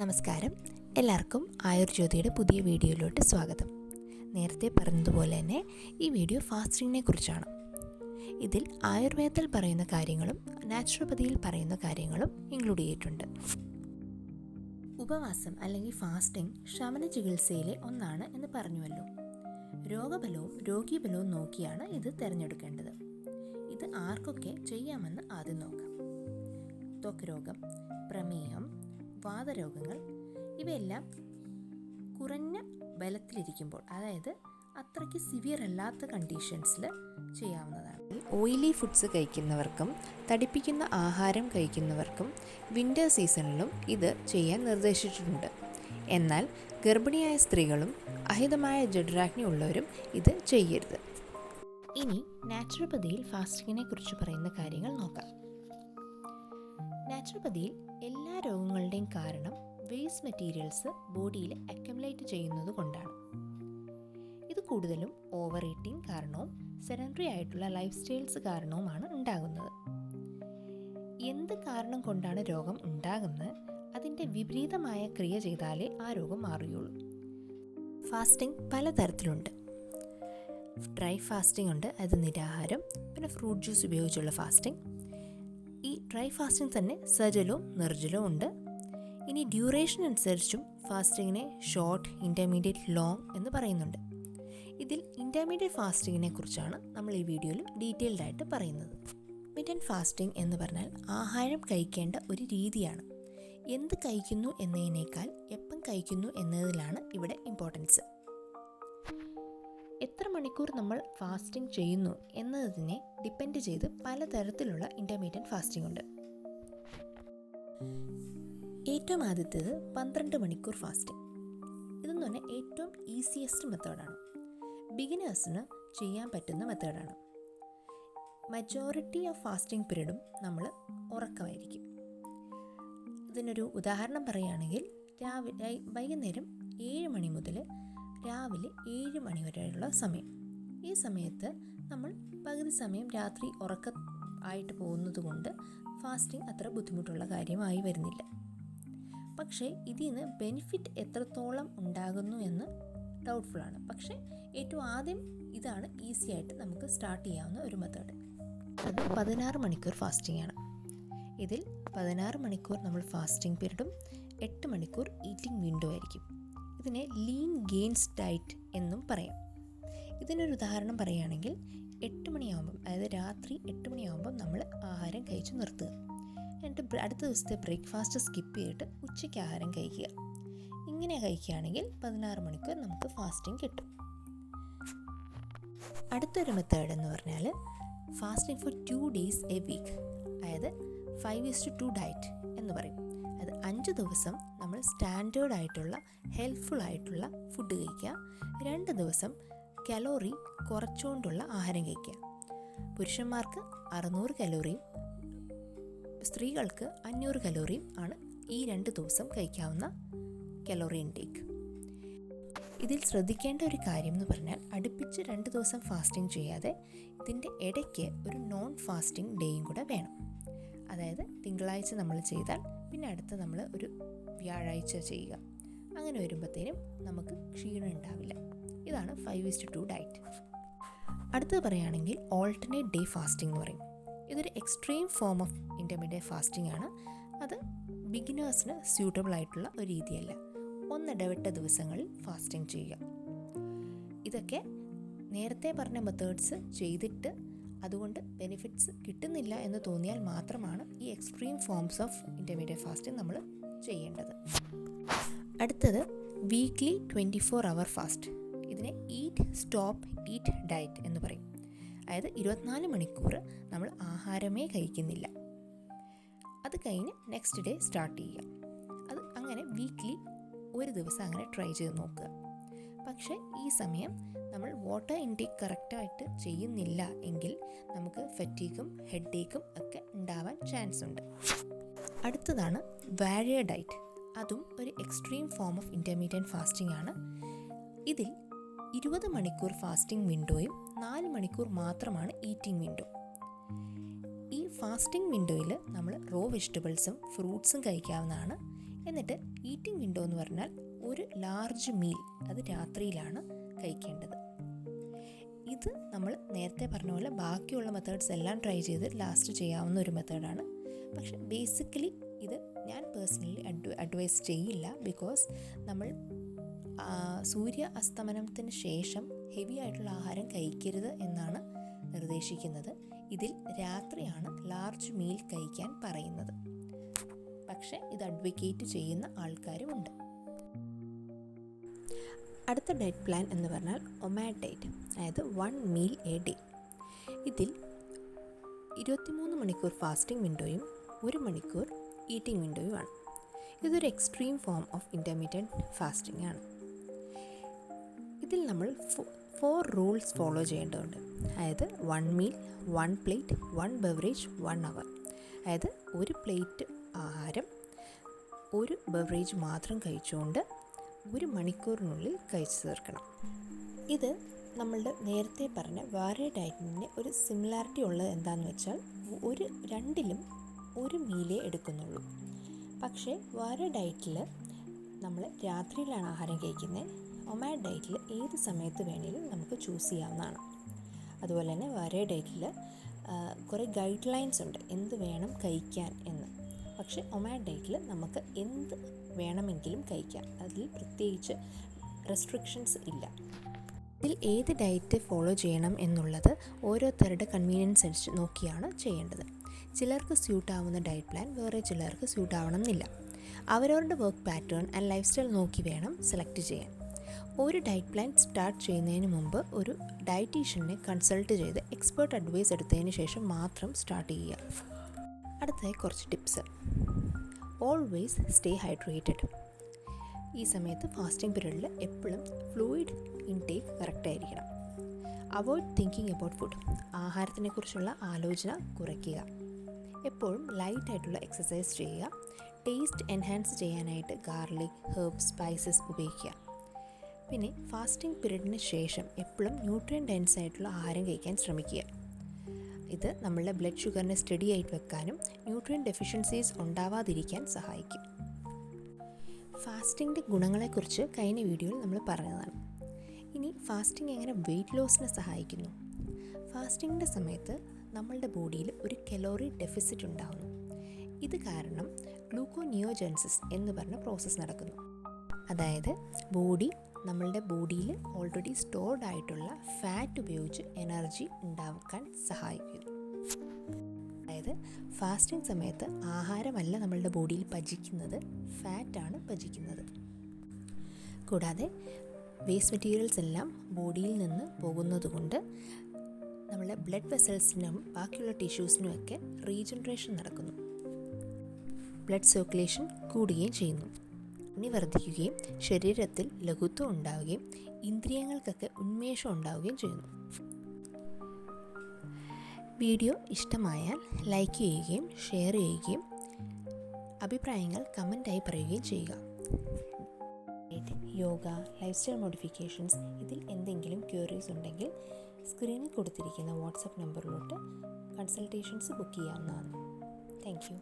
നമസ്കാരം, എല്ലാവർക്കും ആയുർജ്യോതിയുടെ പുതിയ വീഡിയോയിലോട്ട് സ്വാഗതം. നേരത്തെ പറഞ്ഞതുപോലെ തന്നെ ഈ വീഡിയോ ഫാസ്റ്റിങ്ങിനെ കുറിച്ചാണ്. ഇതിൽ ആയുർവേദത്തിൽ പറയുന്ന കാര്യങ്ങളും നാച്ചുറോപ്പതിയിൽ പറയുന്ന കാര്യങ്ങളും ഇൻക്ലൂഡ് ചെയ്തിട്ടുണ്ട്. ഉപവാസം അല്ലെങ്കിൽ ഫാസ്റ്റിംഗ് ശമന ചികിത്സയിലെ ഒന്നാണ് എന്ന് പറഞ്ഞുവല്ലോ. രോഗബലവും രോഗീബലവും നോക്കിയാണ് ഇത് തിരഞ്ഞെടുക്കേണ്ടത്. ഇത് ആർക്കൊക്കെ ചെയ്യാമെന്ന് ആദ്യം നോക്കാം. ത്വക്ക് രോഗം, പ്രമേഹം, വാതരോഗങ്ങൾ ഇവയെല്ലാം കുറഞ്ഞ ബലത്തിലിരിക്കുമ്പോൾ, അതായത് അത്രയ്ക്ക് സിവിയർ അല്ലാത്ത കണ്ടീഷൻസിൽ ചെയ്യാവുന്നതാണ്. ഓയിലി ഫുഡ്സ് കഴിക്കുന്നവർക്കും തടിപ്പിക്കുന്ന ആഹാരം കഴിക്കുന്നവർക്കും വിൻ്റർ സീസണിലും ഇത് ചെയ്യാൻ നിർദ്ദേശിച്ചിട്ടുണ്ട്. എന്നാൽ ഗർഭിണിയായ സ്ത്രീകളും അഹിതമായ ജഠരാഗ്നി ഉള്ളവരും ഇത് ചെയ്യരുത്. ഇനി നാച്ചുറോപ്പതിയിൽ ഫാസ്റ്റിങ്ങിനെ കുറിച്ച് പറയുന്ന കാര്യങ്ങൾ നോക്കാം. നാച്ചുറോപ്പതിയിൽ എല്ലാ രോഗങ്ങളുടെയും കാരണം വേസ്റ്റ് മെറ്റീരിയൽസ് ബോഡിയിൽ അക്യുമുലേറ്റ് ചെയ്യുന്നത് കൊണ്ടാണ്. ഇത് കൂടുതലും ഓവർ ഈറ്റിംഗ് കാരണവും സെഡൻറ്ററി ആയിട്ടുള്ള ലൈഫ് സ്റ്റൈൽസ് കാരണവുമാണ് ഉണ്ടാകുന്നത്. എന്ത് കാരണം കൊണ്ടാണ് രോഗം ഉണ്ടാകുന്നത്, അതിൻ്റെ വിപരീതമായ ക്രിയ ചെയ്താലേ ആ രോഗം മാറുകയുള്ളൂ. ഫാസ്റ്റിംഗ് പലതരത്തിലുണ്ട്. ഡ്രൈ ഫാസ്റ്റിംഗ് ഉണ്ട്, അത് നിരാഹാരം. പിന്നെ ഫ്രൂട്ട് ജ്യൂസ് ഉപയോഗിച്ചുള്ള ഫാസ്റ്റിംഗ്. ഈ ഡ്രൈ ഫാസ്റ്റിംഗ് തന്നെ സജലവും നിർജ്ജലവും ഉണ്ട്. ഇനി ഡ്യൂറേഷൻ അനുസരിച്ചും ഫാസ്റ്റിങ്ങിനെ ഷോർട്ട്, ഇൻ്റർമീഡിയറ്റ്, ലോങ് എന്ന് പറയുന്നുണ്ട്. ഇതിൽ ഇൻ്റർമീഡിയറ്റ് ഫാസ്റ്റിങ്ങിനെ കുറിച്ചാണ് നമ്മൾ ഈ വീഡിയോയിൽ ഡീറ്റെയിൽഡ് ആയിട്ട് പറയുന്നത്. ഇൻ്റർമീഡിയറ്റ് ഫാസ്റ്റിംഗ് എന്ന് പറഞ്ഞാൽ ആഹാരം കഴിക്കേണ്ട ഒരു രീതിയാണ്. എന്ത് കഴിക്കുന്നു എന്നതിനേക്കാൾ എപ്പം കഴിക്കുന്നു എന്നതിലാണ് ഇവിടെ ഇമ്പോർട്ടൻസ്. എത്ര മണിക്കൂർ നമ്മൾ ഫാസ്റ്റിംഗ് ചെയ്യുന്നു എന്നതിനെ ഡിപ്പെൻഡ് ചെയ്ത് പലതരത്തിലുള്ള ഇൻ്റർമീഡിയറ്റ് ഫാസ്റ്റിംഗ് ഉണ്ട്. ഏറ്റവും ആദ്യത്തേത് 12 മണിക്കൂർ ഫാസ്റ്റിംഗ്. ഇതെന്ന് പറഞ്ഞാൽ ഏറ്റവും ഈസിയസ്റ്റ് മെത്തേഡാണ്. ബിഗിനേഴ്സിന് ചെയ്യാൻ പറ്റുന്ന മെത്തേഡാണ്. മജോറിറ്റി ഓഫ് ഫാസ്റ്റിംഗ് പീരീഡും നമ്മൾ ഉറക്കമായിരിക്കും. ഇതിനൊരു ഉദാഹരണം പറയുകയാണെങ്കിൽ, വൈകുന്നേരം 7 മണി മുതൽ രാവിലെ 7 മണി വരെയുള്ള സമയം. ഈ സമയത്ത് നമ്മൾ പകുതി സമയം രാത്രി ഉറക്ക ആയിട്ട് പോകുന്നത് കൊണ്ട് ഫാസ്റ്റിംഗ് അത്ര ബുദ്ധിമുട്ടുള്ള കാര്യമായി വരുന്നില്ല. പക്ഷേ ഇതിൽ നിന്ന് ബെനിഫിറ്റ് എത്രത്തോളം ഉണ്ടാകുന്നു എന്ന് ഡൗട്ട്ഫുള്ളാണ്. പക്ഷേ ഏറ്റവും ആദ്യം ഇതാണ് ഈസി ആയിട്ട് നമുക്ക് സ്റ്റാർട്ട് ചെയ്യാവുന്ന ഒരു മെത്തേഡ്. അത് 16 മണിക്കൂർ ഫാസ്റ്റിംഗ് ആണ്. ഇതിൽ 16 മണിക്കൂർ നമ്മൾ ഫാസ്റ്റിംഗ് പീരീഡും 8 മണിക്കൂർ ഈറ്റിംഗ് വിൻഡോ ആയിരിക്കും. ഇതിനെ ലീൻ ഗെയിൻസ് ഡയറ്റ് എന്നും പറയാം. ഇതിനൊരു ഉദാഹരണം പറയുകയാണെങ്കിൽ, 8 മണിയാകുമ്പം, അതായത് രാത്രി 8 മണിയാകുമ്പം നമ്മൾ ആഹാരം കഴിച്ച് നിർത്തുക. എന്നിട്ട് അടുത്ത ദിവസത്തെ ബ്രേക്ക്ഫാസ്റ്റ് സ്കിപ്പ് ചെയ്തിട്ട് ഉച്ചയ്ക്ക് ആഹാരം കഴിക്കുക. ഇങ്ങനെ കഴിക്കുകയാണെങ്കിൽ 16 മണിക്കൂർ നമുക്ക് ഫാസ്റ്റിംഗ് കിട്ടും. അടുത്തൊരു മെത്തേഡ് എന്ന് പറഞ്ഞാൽ fasting for 2 days a week, അതായത് 5:2 ഡയറ്റ് എന്ന് പറയും. അത് 5 ദിവസം നമ്മൾ സ്റ്റാൻഡേർഡ് ആയിട്ടുള്ള ഹെൽപ്ഫുൾ ആയിട്ടുള്ള ഫുഡ് കഴിക്കുക. 2 ദിവസം കലോറി കുറച്ചുകൊണ്ടുള്ള ആഹാരം കഴിക്കുക. പുരുഷന്മാർക്ക് 600 കലോറിയും സ്ത്രീകൾക്ക് 500 കലോറിയും ആണ് ഈ 2 ദിവസം കഴിക്കാവുന്ന കലോറി ഇൻടേക്ക്. ഇതിൽ ശ്രദ്ധിക്കേണ്ട ഒരു കാര്യം എന്ന് പറഞ്ഞാൽ, അടുപ്പിച്ച് 2 ദിവസം ഫാസ്റ്റിംഗ് ചെയ്യാതെ ഇതിൻ്റെ ഇടയ്ക്ക് ഒരു നോൺ ഫാസ്റ്റിംഗ് ഡേയും കൂടെ വേണം. അതായത് തിങ്കളാഴ്ച നമ്മൾ ചെയ്താൽ പിന്നെ അടുത്ത നമ്മൾ ഒരു വ്യാഴാഴ്ച ചെയ്യുക. അങ്ങനെ വരുമ്പോഴത്തേനും നമുക്ക് ക്ഷീണം ഉണ്ടാവില്ല. ഇതാണ് 5:2 ഡയറ്റ്. അടുത്തത് പറയുകയാണെങ്കിൽ ഓൾട്ടർനേറ്റ് ഡേ ഫാസ്റ്റിംഗ് എന്ന് പറയും. ഇതൊരു extreme form of intermediate fasting ആണ്. അത് ബിഗിനേഴ്സിന് സ്യൂട്ടബിൾ ആയിട്ടുള്ള ഒരു രീതിയല്ല. ഒന്നിടവിട്ട ദിവസങ്ങളിൽ ഫാസ്റ്റിംഗ് ചെയ്യുക. ഇതൊക്കെ നേരത്തെ പറഞ്ഞ മെത്തേഡ്സ് ചെയ്തിട്ട് അതുകൊണ്ട് ബെനിഫിറ്റ്സ് കിട്ടുന്നില്ല എന്ന് തോന്നിയാൽ മാത്രമാണ് ഈ extreme forms of intermediate fasting നമ്മൾ ചെയ്യേണ്ടത്. അടുത്തത് വീക്ക്ലി 24 hour ഫാസ്റ്റ്. ഇതിനെ ഈറ്റ് സ്റ്റോപ്പ് ഈറ്റ് ഡയറ്റ് എന്ന് പറയും. അതായത് 24 മണിക്കൂർ നമ്മൾ ആഹാരമേ കഴിക്കുന്നില്ല. അത് കഴിഞ്ഞ് നെക്സ്റ്റ് ഡേ സ്റ്റാർട്ട് ചെയ്യുക. അത് അങ്ങനെ വീക്ക്ലി ഒരു ദിവസം അങ്ങനെ ട്രൈ ചെയ്ത് നോക്കുക. പക്ഷേ ഈ സമയം നമ്മൾ വാട്ടർ ഇൻടേക്ക് കറക്റ്റായിട്ട് ചെയ്യുന്നില്ല എങ്കിൽ നമുക്ക് ഫറ്റീഗും ഹെഡേക്കും ഒക്കെ ഉണ്ടാവാൻ ചാൻസ് ഉണ്ട്. അടുത്തതാണ് വാരിയർ ഡയറ്റ്. അതും ഒരു extreme form of intermediate fasting ആണ്. ഇതിൽ 20 മണിക്കൂർ ഫാസ്റ്റിംഗ് വിൻഡോയും 4 മണിക്കൂർ മാത്രമാണ് ഈറ്റിംഗ് വിൻഡോ. ഈ ഫാസ്റ്റിംഗ് വിൻഡോയിൽ നമ്മൾ റോ വെജിറ്റബിൾസും ഫ്രൂട്ട്സും കഴിക്കാവുന്നതാണ്. എന്നിട്ട് ഈറ്റിംഗ് വിൻഡോ എന്ന് പറഞ്ഞാൽ ഒരു ലാർജ് മീൽ അത് രാത്രിയിലാണ് കഴിക്കേണ്ടത്. ഇത് നമ്മൾ നേരത്തെ പറഞ്ഞ പോലെ ബാക്കിയുള്ള മെത്തേഡ്സ് എല്ലാം ട്രൈ ചെയ്ത് ലാസ്റ്റ് ചെയ്യാവുന്ന ഒരു മെത്തേഡാണ്. പക്ഷെ ബേസിക്കലി ഇത് ഞാൻ പേഴ്സണലി അഡ്വൈസ് ചെയ്യില്ല. ബിക്കോസ് നമ്മൾ സൂര്യ അസ്തമനത്തിന് ശേഷം ഹെവി ആയിട്ടുള്ള ആഹാരം കഴിക്കരുത് എന്നാണ് നിർദ്ദേശിക്കുന്നത്. ഇതിൽ രാത്രിയാണ് ലാർജ് മീൽ കഴിക്കാൻ പറയുന്നത്. പക്ഷേ ഇത് അഡ്വക്കേറ്റ് ചെയ്യുന്ന ആൾക്കാരുമുണ്ട്. അടുത്ത ഡയറ്റ് പ്ലാൻ എന്ന് പറഞ്ഞാൽ ഒമാഡ് ഡയറ്റ്, അതായത് 1 മീൽ എ ഡേ. ഇതിൽ 23 മണിക്കൂർ ഫാസ്റ്റിംഗ് വിൻഡോയും 1 മണിക്കൂർ ഈറ്റിംഗ് വിൻഡോയുമാണ്. ഇതൊരു extreme form of intermediate fasting ആണ്. ഇതിൽ നമ്മൾ 4 റൂൾസ് ഫോളോ ചെയ്യേണ്ടതുണ്ട്. അതായത് 1 മീൽ, 1 പ്ലേറ്റ്, 1 ബെവറേജ്, 1 അവർ. അതായത് 1 പ്ലേറ്റ് ആഹാരം 1 ബെവറേജ് മാത്രം കഴിച്ചുകൊണ്ട് 1 മണിക്കൂറിനുള്ളിൽ കഴിച്ചു തീർക്കണം. ഇത് നമ്മളുടെ നേരത്തെ പറഞ്ഞ വാരിയ ഡയറ്റിൻ്റെ ഒരു സിമിലാരിറ്റി ഉള്ളത് എന്താണെന്ന് വെച്ചാൽ രണ്ടിലും 1 മീലേ എടുക്കുന്നുള്ളൂ. പക്ഷേ വാരിയ ഡയറ്റിൽ നമ്മൾ രാത്രിയിലാണ് ആഹാരം കഴിക്കുന്നത്. ഒമാഡ് ഡയറ്റിൽ ഏത് സമയത്ത് വേണമെങ്കിലും നമുക്ക് ചൂസ് ചെയ്യാവുന്നതാണ്. അതുപോലെ തന്നെ വാരിയ ഡയറ്റിൽ കുറേ ഗൈഡ് ലൈൻസ് ഉണ്ട് എന്ത് വേണം കഴിക്കാൻ എന്ന്. പക്ഷേ ഒമാഡ് ഡയറ്റിൽ നമുക്ക് എന്ത് വേണമെങ്കിലും കഴിക്കാം. അതിൽ പ്രത്യേകിച്ച് റെസ്ട്രിക്ഷൻസ് ഇല്ല. ഇതിൽ ഏത് ഡയറ്റ് ഫോളോ ചെയ്യണം എന്നുള്ളത് ഓരോരുത്തരുടെ കൺവീനിയൻസ് അനുസരിച്ച് നോക്കിയാണ് ചെയ്യേണ്ടത്. ചിലർക്ക് സ്യൂട്ടാവുന്ന ഡയറ്റ് പ്ലാൻ വേറെ ചിലർക്ക് സ്യൂട്ടാവണം എന്നില്ല. അവരവരുടെ work pattern and life style നോക്കി വേണം സെലക്ട് ചെയ്യാൻ. ഒരു ഡയറ്റ് പ്ലാൻ സ്റ്റാർട്ട് ചെയ്യുന്നതിന് മുമ്പ് ഒരു ഡയറ്റീഷ്യനെ കൺസൾട്ട് ചെയ്ത് എക്സ്പേർട്ട് അഡ്വൈസ് എടുത്തതിന് ശേഷം മാത്രം സ്റ്റാർട്ട് ചെയ്യുക. അടുത്തതായി കുറച്ച് ടിപ്സ്. Always stay hydrated. ഈ സമയത്ത് ഫാസ്റ്റിംഗ് പീരീഡിൽ എപ്പോഴും ഫ്ലൂയിഡ് ഇൻടേക്ക് കറക്റ്റായിരിക്കണം. Avoid thinking about food. ആഹാരത്തിനെക്കുറിച്ചുള്ള ആലോചന കുറയ്ക്കുക. എപ്പോഴും ലൈറ്റായിട്ടുള്ള എക്സസൈസ് ചെയ്യുക. ടേസ്റ്റ് എൻഹാൻസ് ചെയ്യാനായിട്ട് ഗാർലിക്, ഹെർബ്സ്, സ്പൈസസ് ഉപയോഗിക്കുക. പിന്നെ ഫാസ്റ്റിംഗ് പീരീഡിന് ശേഷം എപ്പോഴും ന്യൂട്രിയൻ ഡെൻസ് ആയിട്ടുള്ള ആഹാരം കഴിക്കാൻ ശ്രമിക്കുക. ഇത് നമ്മളുടെ ബ്ലഡ് ഷുഗറിനെ സ്റ്റഡി ആയിട്ട് വെക്കാനും ന്യൂട്രിയൻ ഡെഫിഷ്യൻസീസ് ഉണ്ടാവാതിരിക്കാൻ സഹായിക്കും. ഫാസ്റ്റിങ്ങിൻ്റെ ഗുണങ്ങളെക്കുറിച്ച് കഴിഞ്ഞ വീഡിയോയിൽ നമ്മൾ പറഞ്ഞതാണ്. ഇനി ഫാസ്റ്റിംഗ് എങ്ങനെ വെയിറ്റ് ലോസിനെ സഹായിക്കുന്നു? ഫാസ്റ്റിങ്ങിൻ്റെ സമയത്ത് നമ്മളുടെ ബോഡിയിൽ ഒരു കലോറി ഡെഫിസിറ്റ് ഉണ്ടാകുന്നു. ഇത് കാരണം ഗ്ലൂക്കോനിയോജെൻസിസ് എന്ന് പറഞ്ഞ പ്രോസസ്സ് നടക്കുന്നു. അതായത് നമ്മളുടെ ബോഡിയിൽ ഓൾറെഡി സ്റ്റോർഡ് ആയിട്ടുള്ള ഫാറ്റ് ഉപയോഗിച്ച് എനർജി ഉണ്ടാക്കാൻ സഹായിക്കുന്നു. അതായത് ഫാസ്റ്റിംഗ് സമയത്ത് ആഹാരമല്ല നമ്മളുടെ ബോഡിയിൽ പചിക്കുന്നത്, ഫാറ്റാണ് പചിക്കുന്നത്. കൂടാതെ വേസ്റ്റ് മെറ്റീരിയൽസ് എല്ലാം ബോഡിയിൽ നിന്ന് പോകുന്നത് കൊണ്ട് നമ്മളുടെ ബ്ലഡ് വെസൽസിനും ബാക്കിയുള്ള ടിഷ്യൂസിനുമൊക്കെ റീജനറേഷൻ നടക്കുന്നു. ബ്ലഡ് സർക്കുലേഷൻ കൂടുകയും ചെയ്യുന്നു. അഗ്നി വർദ്ധിക്കുകയും ശരീരത്തിൽ ലഘുത്വം ഉണ്ടാവുകയും ഇന്ദ്രിയങ്ങൾക്കൊക്കെ ഉന്മേഷം ഉണ്ടാവുകയും ചെയ്യുന്നു. വീഡിയോ ഇഷ്ടമായാൽ ലൈക്ക് ചെയ്യുകയും ഷെയർ ചെയ്യുകയും അഭിപ്രായങ്ങൾ കമൻറ്റായി പറയുകയും ചെയ്യുക. യോഗ, ലൈഫ് സ്റ്റൈൽ മോഡിഫിക്കേഷൻസ് ഇതിൽ എന്തെങ്കിലും ക്വയറീസ് ഉണ്ടെങ്കിൽ സ്ക്രീനിൽ കൊടുത്തിരിക്കുന്ന വാട്സപ്പ് നമ്പറിലോട്ട് കൺസൾട്ടേഷൻസ് ബുക്ക് ചെയ്യാവുന്നതാണ്. Thank you.